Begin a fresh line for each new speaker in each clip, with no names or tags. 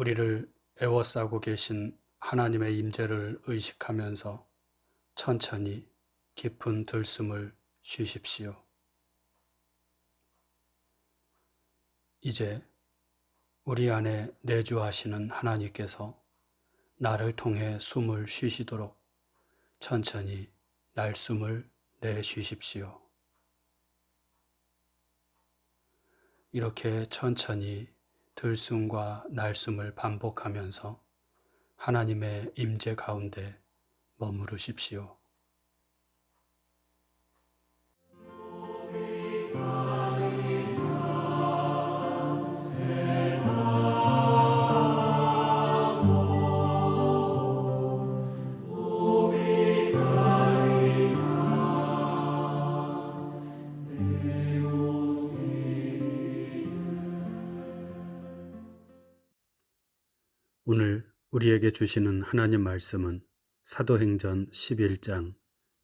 우리를 애워싸고 계신 하나님의 임재를 의식하면서 천천히 깊은 들숨을 쉬십시오. 이제 우리 안에 내주하시는 하나님께서 나를 통해 숨을 쉬시도록 천천히 날숨을 내쉬십시오. 이렇게 천천히 들숨과 날숨을 반복하면서 하나님의 임재 가운데 머무르십시오. 오늘 우리에게 주시는 하나님 말씀은 사도행전 11장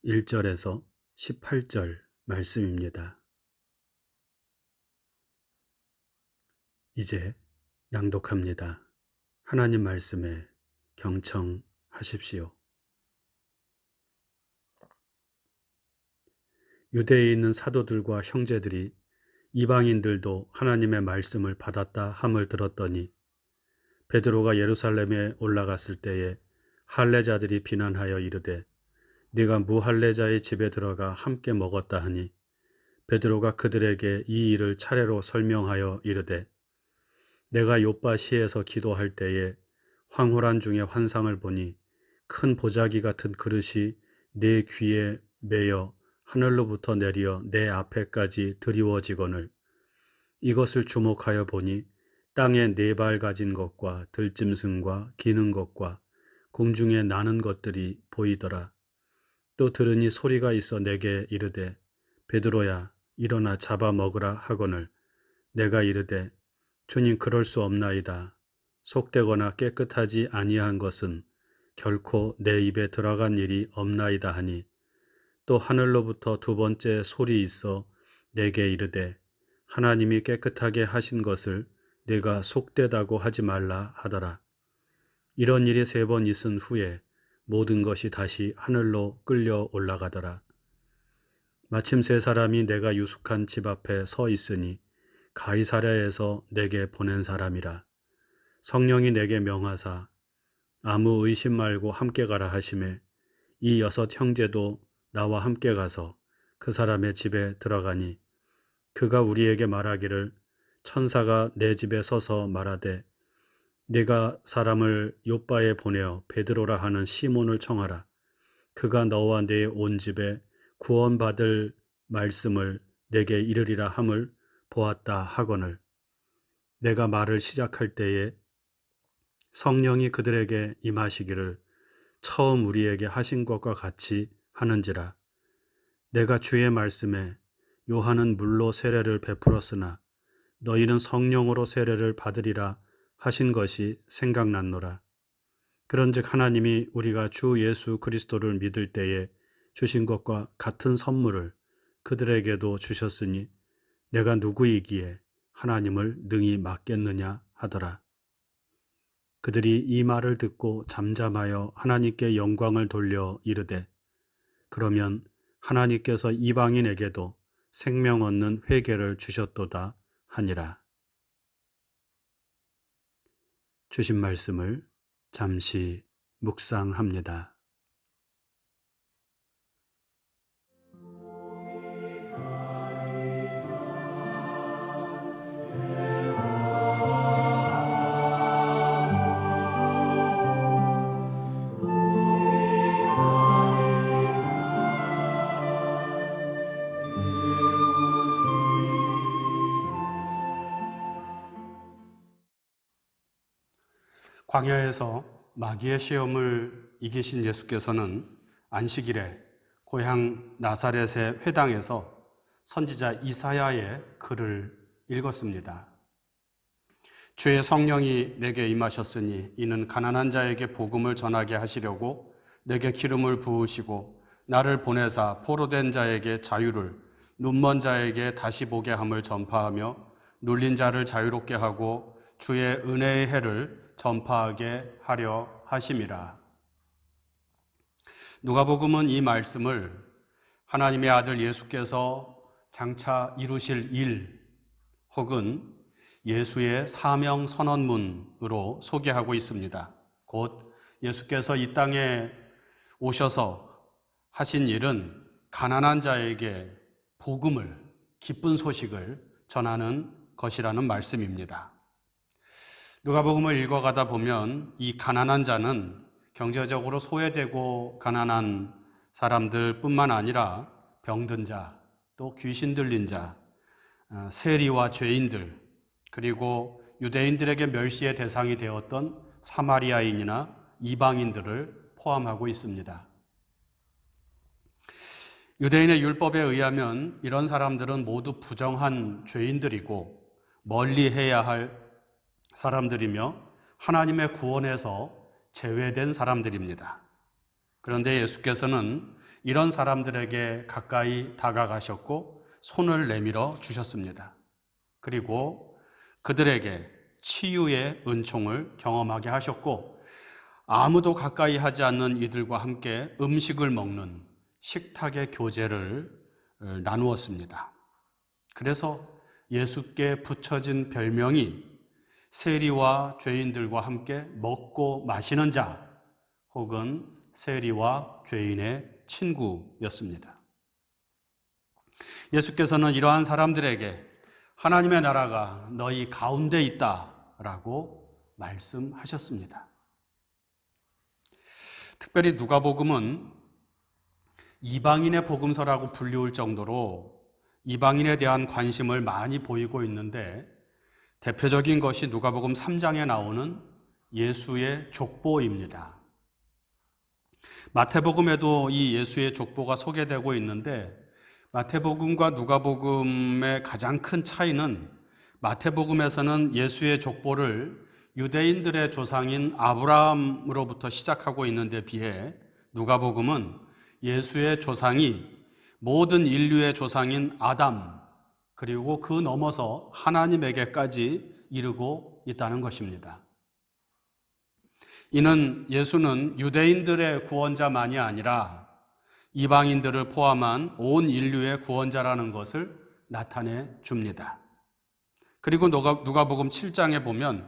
1절에서 18절 말씀입니다. 이제 낭독합니다. 하나님 말씀에 경청하십시오. 유대에 있는 사도들과 형제들이 이방인들도 하나님의 말씀을 받았다 함을 들었더니 베드로가 예루살렘에 올라갔을 때에 할례자들이 비난하여 이르되 네가 무할례자의 집에 들어가 함께 먹었다 하니 베드로가 그들에게 이 일을 차례로 설명하여 이르되 내가 요빠시에서 기도할 때에 황홀한 중에 환상을 보니 큰 보자기 같은 그릇이 내 귀에 매여 하늘로부터 내려 내 앞에까지 드리워지거늘 이것을 주목하여 보니 땅에 4발 가진 것과 들짐승과 기는 것과 공중에 나는 것들이 보이더라. 또 들으니 소리가 있어 내게 이르되 베드로야 일어나 잡아 먹으라 하거늘 내가 이르되 주님 그럴 수 없나이다. 속되거나 깨끗하지 아니한 것은 결코 내 입에 들어간 일이 없나이다 하니 또 하늘로부터 2번째 소리 있어 내게 이르되 하나님이 깨끗하게 하신 것을 네가 속되다고 하지 말라 하더라. 이런 일이 3번 있은 후에 모든 것이 다시 하늘로 끌려 올라가더라. 마침 3사람이 내가 유숙한 집 앞에 서 있으니 가이사랴에서 내게 보낸 사람이라. 성령이 내게 명하사 아무 의심 말고 함께 가라 하시매 이 6 형제도 나와 함께 가서 그 사람의 집에 들어가니 그가 우리에게 말하기를 천사가 내 집에 서서 말하되 네가 사람을 요빠에 보내어 베드로라 하는 시몬을 청하라. 그가 너와 내 온 집에 구원받을 말씀을 내게 이르리라 함을 보았다 하거늘 내가 말을 시작할 때에 성령이 그들에게 임하시기를 처음 우리에게 하신 것과 같이 하는지라. 내가 주의 말씀에 요한은 물로 세례를 베풀었으나 너희는 성령으로 세례를 받으리라 하신 것이 생각났노라. 그런즉 하나님이 우리가 주 예수 그리스도를 믿을 때에 주신 것과 같은 선물을 그들에게도 주셨으니 내가 누구이기에 하나님을 능히 막겠느냐 하더라. 그들이 이 말을 듣고 잠잠하여 하나님께 영광을 돌려 이르되 그러면 하나님께서 이방인에게도 생명 얻는 회개를 주셨도다 하니라. 주신 말씀을 잠시 묵상합니다. 광야에서 마귀의 시험을 이기신 예수께서는 안식일에 고향 나사렛의 회당에서 선지자 이사야의 글을 읽었습니다. 주의 성령이 내게 임하셨으니 이는 가난한 자에게 복음을 전하게 하시려고 내게 기름을 부으시고 나를 보내사 포로된 자에게 자유를 눈먼 자에게 다시 보게 함을 전파하며 눌린 자를 자유롭게 하고 주의 은혜의 해를 전파하게 하려 하심이라. 누가복음은 이 말씀을 하나님의 아들 예수께서 장차 이루실 일 혹은 예수의 사명 선언문으로 소개하고 있습니다. 곧 예수께서 이 땅에 오셔서 하신 일은 가난한 자에게 복음을, 기쁜 소식을 전하는 것이라는 말씀입니다. 누가복음을 읽어가다 보면 이 가난한 자는 경제적으로 소외되고 가난한 사람들뿐만 아니라 병든 자, 또 귀신 들린 자, 세리와 죄인들, 그리고 유대인들에게 멸시의 대상이 되었던 사마리아인이나 이방인들을 포함하고 있습니다. 유대인의 율법에 의하면 이런 사람들은 모두 부정한 죄인들이고 멀리해야 할 사람들이며 하나님의 구원에서 제외된 사람들입니다. 그런데 예수께서는 이런 사람들에게 가까이 다가가셨고 손을 내밀어 주셨습니다. 그리고 그들에게 치유의 은총을 경험하게 하셨고 아무도 가까이 하지 않는 이들과 함께 음식을 먹는 식탁의 교제를 나누었습니다. 그래서 예수께 붙여진 별명이 세리와 죄인들과 함께 먹고 마시는 자 혹은 세리와 죄인의 친구였습니다. 예수께서는 이러한 사람들에게 하나님의 나라가 너희 가운데 있다라고 말씀하셨습니다. 특별히 누가복음은 이방인의 복음서라고 불리울 정도로 이방인에 대한 관심을 많이 보이고 있는데 대표적인 것이 누가복음 3장에 나오는 예수의 족보입니다. 마태복음에도 이 예수의 족보가 소개되고 있는데 마태복음과 누가복음의 가장 큰 차이는 마태복음에서는 예수의 족보를 유대인들의 조상인 아브라함으로부터 시작하고 있는데 비해 누가복음은 예수의 조상이 모든 인류의 조상인 아담 그리고 그 넘어서 하나님에게까지 이르고 있다는 것입니다. 이는 예수는 유대인들의 구원자만이 아니라 이방인들을 포함한 온 인류의 구원자라는 것을 나타내 줍니다. 그리고 누가복음 7장에 보면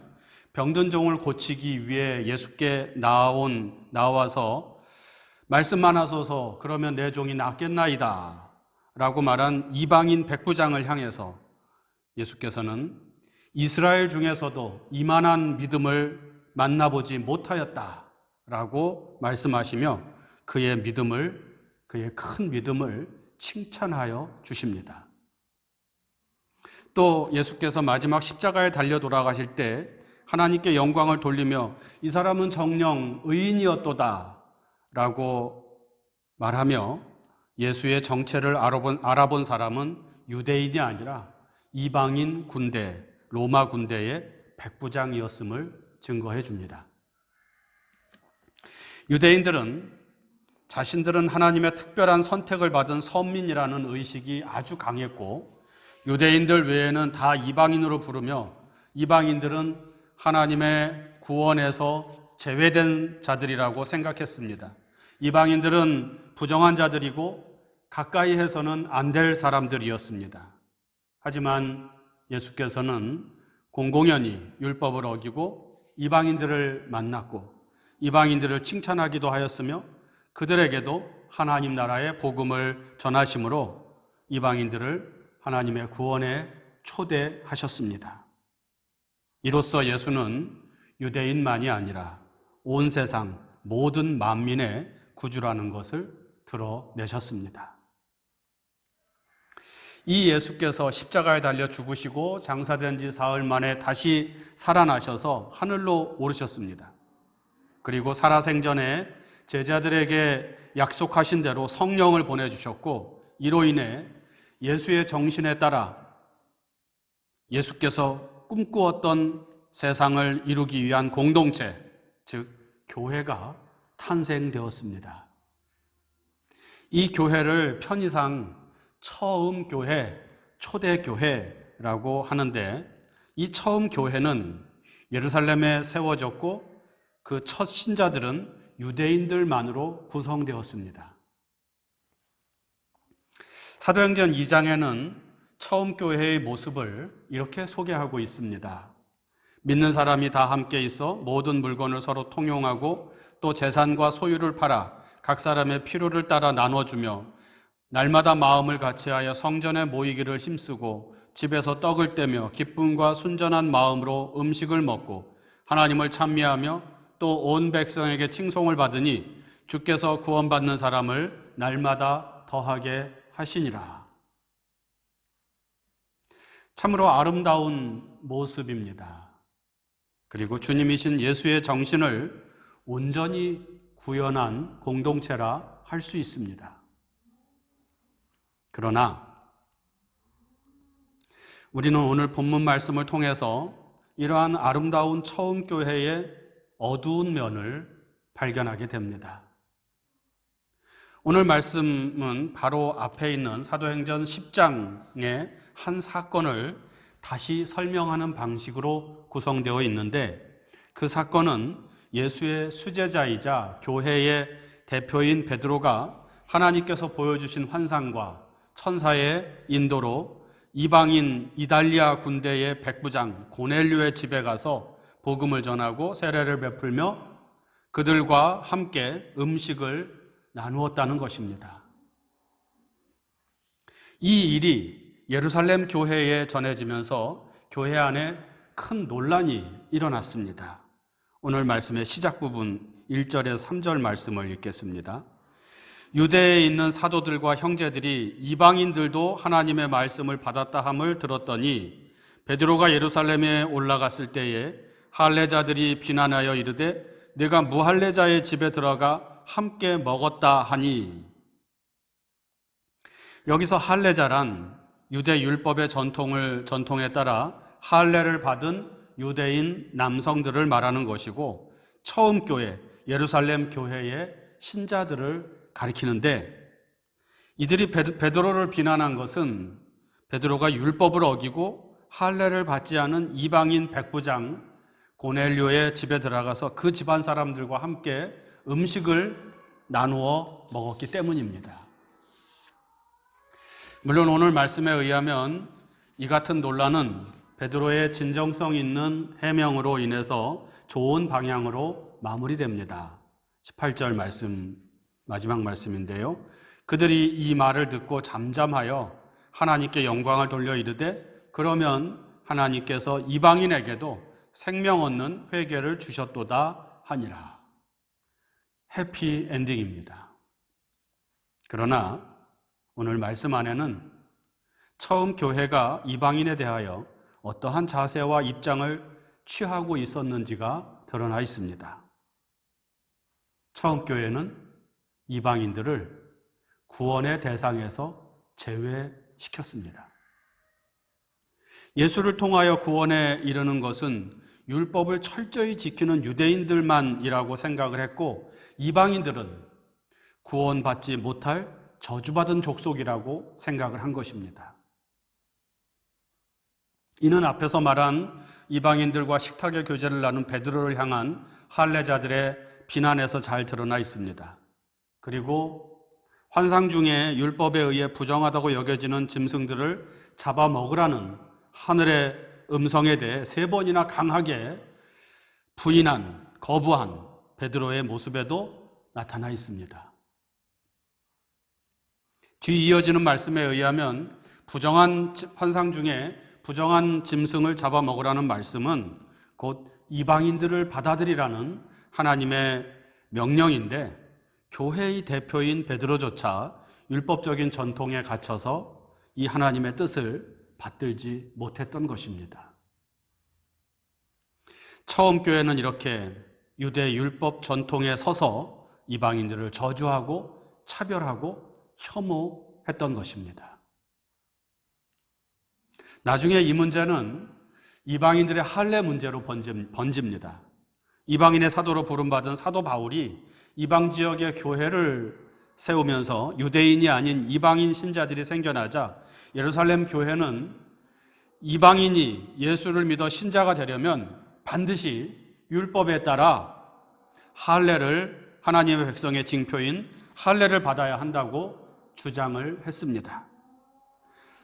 병든 종을 고치기 위해 예수께 나와서 말씀만 하소서 그러면 내 종이 낫겠나이다 라고 말한 이방인 백부장을 향해서 예수께서는 이스라엘 중에서도 이만한 믿음을 만나보지 못하였다 라고 말씀하시며 그의 큰 믿음을 칭찬하여 주십니다. 또 예수께서 마지막 십자가에 달려 돌아가실 때 하나님께 영광을 돌리며 이 사람은 정녕 의인이었도다 라고 말하며 예수의 정체를 알아본 사람은 유대인이 아니라 이방인 군대, 로마 군대의 백부장이었음을 증거해 줍니다. 유대인들은 자신들은 하나님의 특별한 선택을 받은 선민이라는 의식이 아주 강했고 유대인들 외에는 다 이방인으로 부르며 이방인들은 하나님의 구원에서 제외된 자들이라고 생각했습니다. 이방인들은 부정한 자들이고 가까이 해서는 안 될 사람들이었습니다. 하지만 예수께서는 공공연히 율법을 어기고 이방인들을 만났고 이방인들을 칭찬하기도 하였으며 그들에게도 하나님 나라의 복음을 전하심으로 이방인들을 하나님의 구원에 초대하셨습니다. 이로써 예수는 유대인만이 아니라 온 세상 모든 만민의 구주라는 것을 드러내셨습니다. 이 예수께서 십자가에 달려 죽으시고 장사된 지 사흘 만에 다시 살아나셔서 하늘로 오르셨습니다. 그리고 살아생전에 제자들에게 약속하신 대로 성령을 보내주셨고 이로 인해 예수의 정신에 따라 예수께서 꿈꾸었던 세상을 이루기 위한 공동체, 즉 교회가 탄생되었습니다. 이 교회를 편의상 처음 교회, 초대 교회라고 하는데 이 처음 교회는 예루살렘에 세워졌고 그 첫 신자들은 유대인들만으로 구성되었습니다. 사도행전 2장에는 처음 교회의 모습을 이렇게 소개하고 있습니다. 믿는 사람이 다 함께 있어 모든 물건을 서로 통용하고 또 재산과 소유를 팔아 각 사람의 필요를 따라 나눠주며 날마다 마음을 같이하여 성전에 모이기를 힘쓰고 집에서 떡을 떼며 기쁨과 순전한 마음으로 음식을 먹고 하나님을 찬미하며 또 온 백성에게 칭송을 받으니 주께서 구원받는 사람을 날마다 더하게 하시니라. 참으로 아름다운 모습입니다. 그리고 주님이신 예수의 정신을 온전히 구현한 공동체라 할 수 있습니다. 그러나 우리는 오늘 본문 말씀을 통해서 이러한 아름다운 처음 교회의 어두운 면을 발견하게 됩니다. 오늘 말씀은 바로 앞에 있는 사도행전 10장의 한 사건을 다시 설명하는 방식으로 구성되어 있는데, 그 사건은 예수의 수제자이자 교회의 대표인 베드로가 하나님께서 보여주신 환상과 천사의 인도로 이방인 이달리아 군대의 백부장 고넬료의 집에 가서 복음을 전하고 세례를 베풀며 그들과 함께 음식을 나누었다는 것입니다. 이 일이 예루살렘 교회에 전해지면서 교회 안에 큰 논란이 일어났습니다. 오늘 말씀의 시작 부분 1절에서 3절 말씀을 읽겠습니다. 유대에 있는 사도들과 형제들이 이방인들도 하나님의 말씀을 받았다 함을 들었더니 베드로가 예루살렘에 올라갔을 때에 할례자들이 비난하여 이르되 내가 무할례자의 집에 들어가 함께 먹었다 하니, 여기서 할례자란 유대 율법의 전통에 따라 할례를 받은 유대인 남성들을 말하는 것이고, 처음 교회 예루살렘 교회의 신자들을 가리키는데, 이들이 베드로를 비난한 것은 베드로가 율법을 어기고 할례를 받지 않은 이방인 백부장 고넬료의 집에 들어가서 그 집안 사람들과 함께 음식을 나누어 먹었기 때문입니다. 물론 오늘 말씀에 의하면 이 같은 논란은 베드로의 진정성 있는 해명으로 인해서 좋은 방향으로 마무리됩니다. 18절 말씀, 마지막 말씀인데요. 그들이 이 말을 듣고 잠잠하여 하나님께 영광을 돌려 이르되 그러면 하나님께서 이방인에게도 생명 얻는 회개를 주셨도다 하니라. 해피 엔딩입니다. 그러나 오늘 말씀 안에는 처음 교회가 이방인에 대하여 어떠한 자세와 입장을 취하고 있었는지가 드러나 있습니다. 처음 교회는 이방인들을 구원의 대상에서 제외시켰습니다. 예수를 통하여 구원에 이르는 것은 율법을 철저히 지키는 유대인들만이라고 생각을 했고, 이방인들은 구원받지 못할 저주받은 족속이라고 생각을 한 것입니다. 이는 앞에서 말한 이방인들과 식탁의 교제를 나눈 베드로를 향한 할례자들의 비난에서 잘 드러나 있습니다. 그리고 환상 중에 율법에 의해 부정하다고 여겨지는 짐승들을 잡아먹으라는 하늘의 음성에 대해 3번이나 강하게 부인한, 거부한 베드로의 모습에도 나타나 있습니다. 뒤 이어지는 말씀에 의하면 부정한 환상 중에 부정한 짐승을 잡아먹으라는 말씀은 곧 이방인들을 받아들이라는 하나님의 명령인데, 교회의 대표인 베드로조차 율법적인 전통에 갇혀서 이 하나님의 뜻을 받들지 못했던 것입니다. 처음 교회는 이렇게 유대 율법 전통에 서서 이방인들을 저주하고 차별하고 혐오했던 것입니다. 나중에 이 문제는 이방인들의 할례 문제로 번집니다. 이방인의 사도로 부름받은 사도 바울이 이방 지역의 교회를 세우면서 유대인이 아닌 이방인 신자들이 생겨나자 예루살렘 교회는 이방인이 예수를 믿어 신자가 되려면 반드시 율법에 따라 할례를 하나님의 백성의 징표인 할례를 받아야 한다고 주장을 했습니다.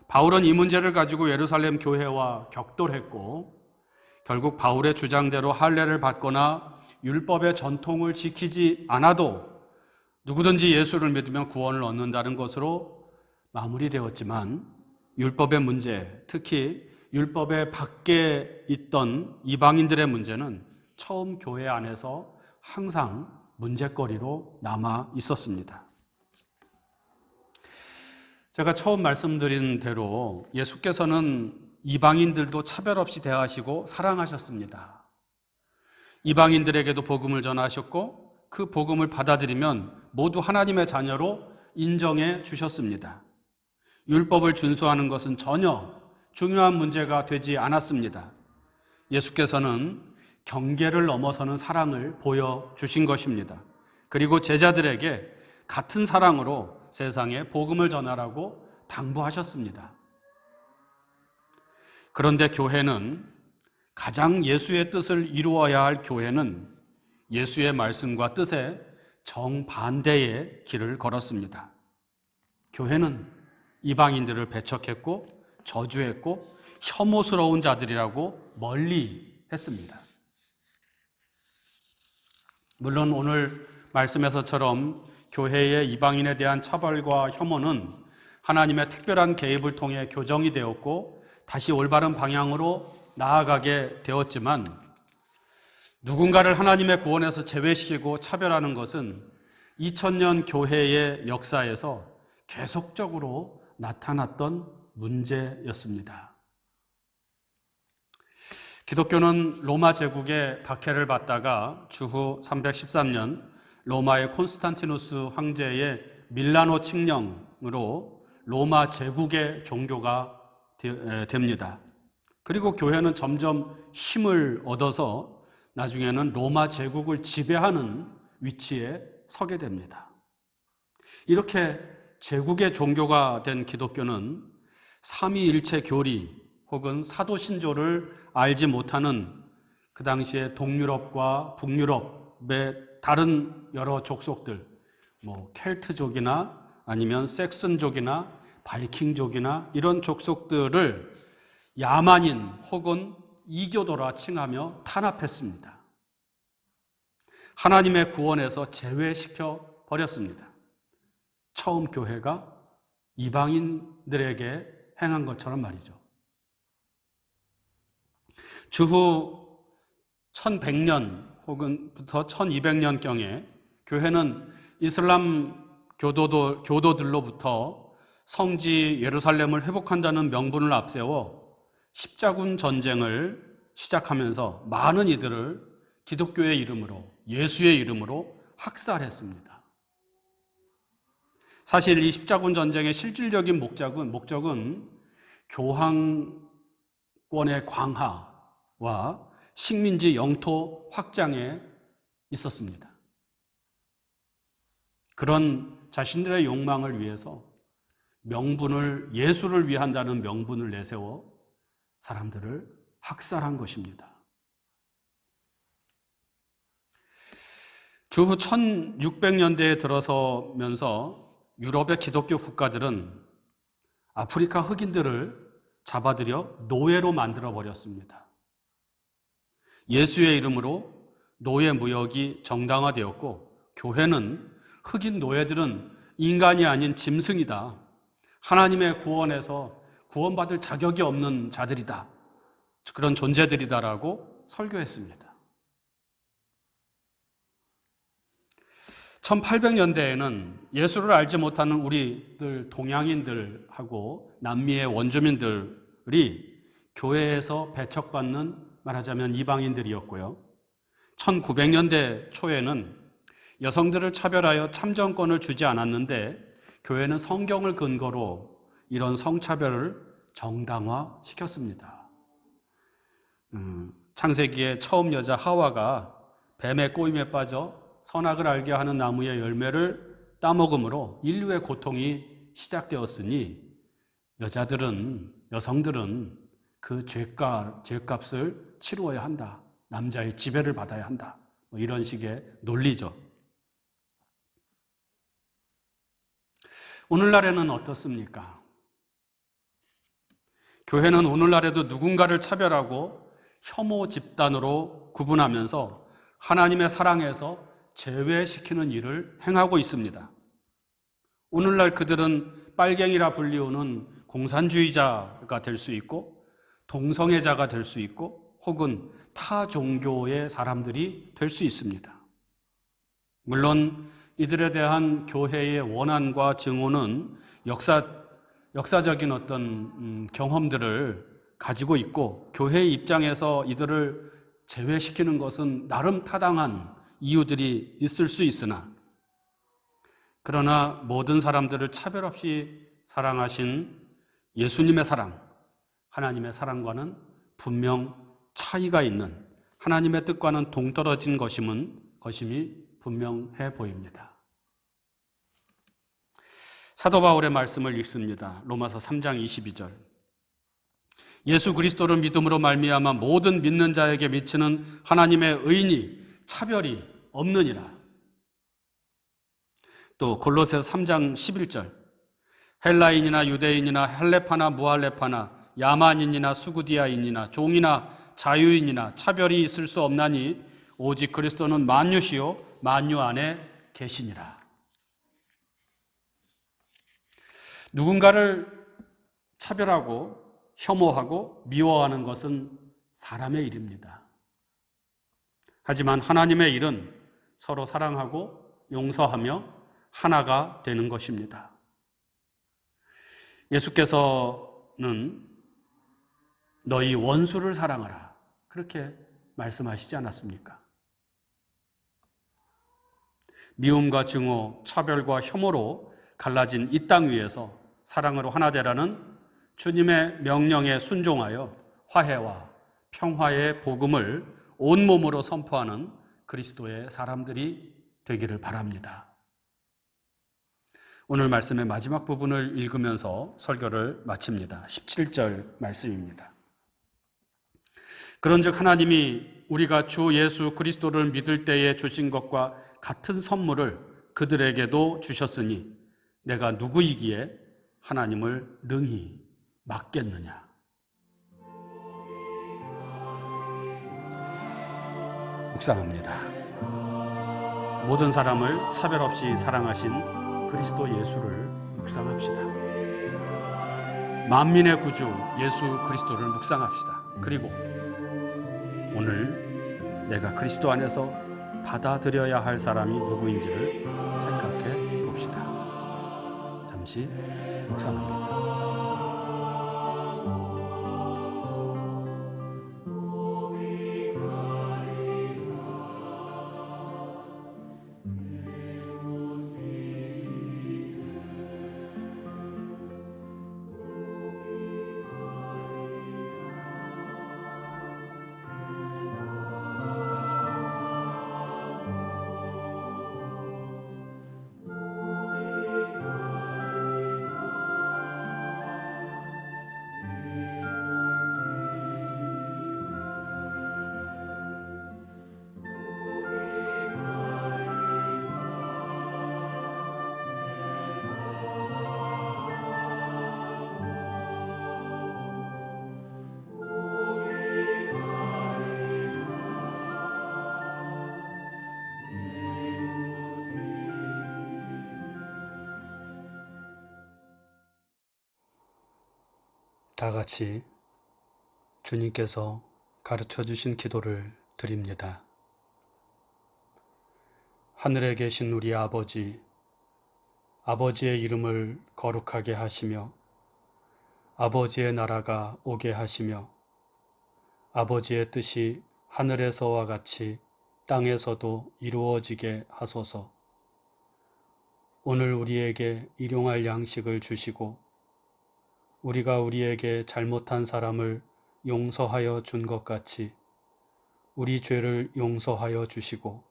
바울은 이 문제를 가지고 예루살렘 교회와 격돌했고 결국 바울의 주장대로 할례를 받거나 율법의 전통을 지키지 않아도 누구든지 예수를 믿으면 구원을 얻는다는 것으로 마무리되었지만 율법의 문제, 특히 율법의 밖에 있던 이방인들의 문제는 처음 교회 안에서 항상 문제거리로 남아 있었습니다. 제가 처음 말씀드린 대로 예수께서는 이방인들도 차별 없이 대하시고 사랑하셨습니다. 이방인들에게도 복음을 전하셨고 그 복음을 받아들이면 모두 하나님의 자녀로 인정해 주셨습니다. 율법을 준수하는 것은 전혀 중요한 문제가 되지 않았습니다. 예수께서는 경계를 넘어서는 사랑을 보여주신 것입니다. 그리고 제자들에게 같은 사랑으로 세상에 복음을 전하라고 당부하셨습니다. 그런데 교회는 가장 예수의 뜻을 이루어야 할 교회는 예수의 말씀과 뜻에 정반대의 길을 걸었습니다. 교회는 이방인들을 배척했고 저주했고 혐오스러운 자들이라고 멀리 했습니다. 물론 오늘 말씀에서처럼 교회의 이방인에 대한 차별과 혐오는 하나님의 특별한 개입을 통해 교정이 되었고 다시 올바른 방향으로 나아가게 되었지만 누군가를 하나님의 구원에서 제외시키고 차별하는 것은 2000년 교회의 역사에서 계속적으로 나타났던 문제였습니다. 기독교는 로마 제국의 박해를 받다가 주후 313년 로마의 콘스탄티누스 황제의 밀라노 칙령으로 로마 제국의 종교가 됩니다. 그리고 교회는 점점 힘을 얻어서 나중에는 로마 제국을 지배하는 위치에 서게 됩니다. 이렇게 제국의 종교가 된 기독교는 삼위일체 교리 혹은 사도신조를 알지 못하는 그 당시에 동유럽과 북유럽의 다른 여러 족속들, 켈트족이나 아니면 섹슨족이나 바이킹족이나 이런 족속들을 야만인 혹은 이교도라 칭하며 탄압했습니다. 하나님의 구원에서 제외시켜 버렸습니다. 처음 교회가 이방인들에게 행한 것처럼 말이죠. 주후 1100년 혹은부터 1200년경에 교회는 이슬람 교도들로부터 성지 예루살렘을 회복한다는 명분을 앞세워 십자군 전쟁을 시작하면서 많은 이들을 기독교의 이름으로, 예수의 이름으로 학살했습니다. 사실 이 십자군 전쟁의 실질적인 목적은 교황권의 강화와 식민지 영토 확장에 있었습니다. 그런 자신들의 욕망을 위해서 예수를 위한다는 명분을 내세워 사람들을 학살한 것입니다. 주후 1600년대에 들어서면서 유럽의 기독교 국가들은 아프리카 흑인들을 잡아들여 노예로 만들어 버렸습니다. 예수의 이름으로 노예 무역이 정당화되었고 교회는 흑인 노예들은 인간이 아닌 짐승이다. 하나님의 구원에서 구원받을 자격이 없는 자들이다. 그런 존재들이다라고 설교했습니다. 1800년대에는 예수를 알지 못하는 우리들 동양인들하고 남미의 원주민들이 교회에서 배척받는 말하자면 이방인들이었고요. 1900년대 초에는 여성들을 차별하여 참정권을 주지 않았는데 교회는 성경을 근거로 이런 성차별을 정당화시켰습니다. 창세기의 처음 여자 하와가 뱀의 꼬임에 빠져 선악을 알게 하는 나무의 열매를 따먹음으로 인류의 고통이 시작되었으니 여성들은 그 죄값을 치루어야 한다. 남자의 지배를 받아야 한다. 뭐 이런 식의 논리죠. 오늘날에는 어떻습니까? 교회는 오늘날에도 누군가를 차별하고 혐오 집단으로 구분하면서 하나님의 사랑에서 제외시키는 일을 행하고 있습니다. 오늘날 그들은 빨갱이라 불리우는 공산주의자가 될 수 있고 동성애자가 될 수 있고 혹은 타 종교의 사람들이 될 수 있습니다. 물론 이들에 대한 교회의 원한과 증오는 역사적인 어떤 경험들을 가지고 있고 교회의 입장에서 이들을 제외시키는 것은 나름 타당한 이유들이 있을 수 있으나 그러나 모든 사람들을 차별 없이 사랑하신 예수님의 사랑, 하나님의 사랑과는 분명 차이가 있는 하나님의 뜻과는 동떨어진 것임이 분명해 보입니다. 사도 바울의 말씀을 읽습니다. 로마서 3장 22절. 예수 그리스도를 믿음으로 말미암아 모든 믿는 자에게 미치는 하나님의 의인이 차별이 없느니라. 또 골로새서 3장 11절. 헬라인이나 유대인이나 할레파나 무할레파나 야만인이나 수구디아인이나 종이나 자유인이나 차별이 있을 수 없나니 오직 그리스도는 만유시요 만유 안에 계시니라. 누군가를 차별하고 혐오하고 미워하는 것은 사람의 일입니다. 하지만 하나님의 일은 서로 사랑하고 용서하며 하나가 되는 것입니다. 예수께서는 너희 원수를 사랑하라 그렇게 말씀하시지 않았습니까? 미움과 증오, 차별과 혐오로 갈라진 이 땅 위에서 사랑으로 하나 되라는 주님의 명령에 순종하여 화해와 평화의 복음을 온몸으로 선포하는 그리스도의 사람들이 되기를 바랍니다. 오늘 말씀의 마지막 부분을 읽으면서 설교를 마칩니다. 17절 말씀입니다. 그런즉 하나님이 우리가 주 예수 그리스도를 믿을 때에 주신 것과 같은 선물을 그들에게도 주셨으니 내가 누구이기에 하나님을 능히 막겠느냐. 묵상합니다. 모든 사람을 차별 없이 사랑하신 그리스도 예수를 묵상합시다. 만민의 구주 예수 그리스도를 묵상합시다. 그리고 오늘 내가 그리스도 안에서 받아들여야 할 사람이 누구인지를 생각해 봅시다. 잠시 묵상합니다. 다 같이 주님께서 가르쳐 주신 기도를 드립니다. 하늘에 계신 우리 아버지, 아버지의 이름을 거룩하게 하시며 아버지의 나라가 오게 하시며 아버지의 뜻이 하늘에서와 같이 땅에서도 이루어지게 하소서. 오늘 우리에게 일용할 양식을 주시고 우리가 우리에게 잘못한 사람을 용서하여 준 것 같이 우리 죄를 용서하여 주시고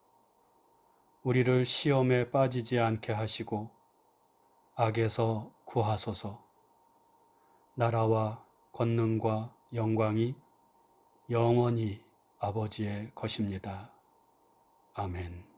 우리를 시험에 빠지지 않게 하시고 악에서 구하소서. 나라와 권능과 영광이 영원히 아버지의 것입니다. 아멘.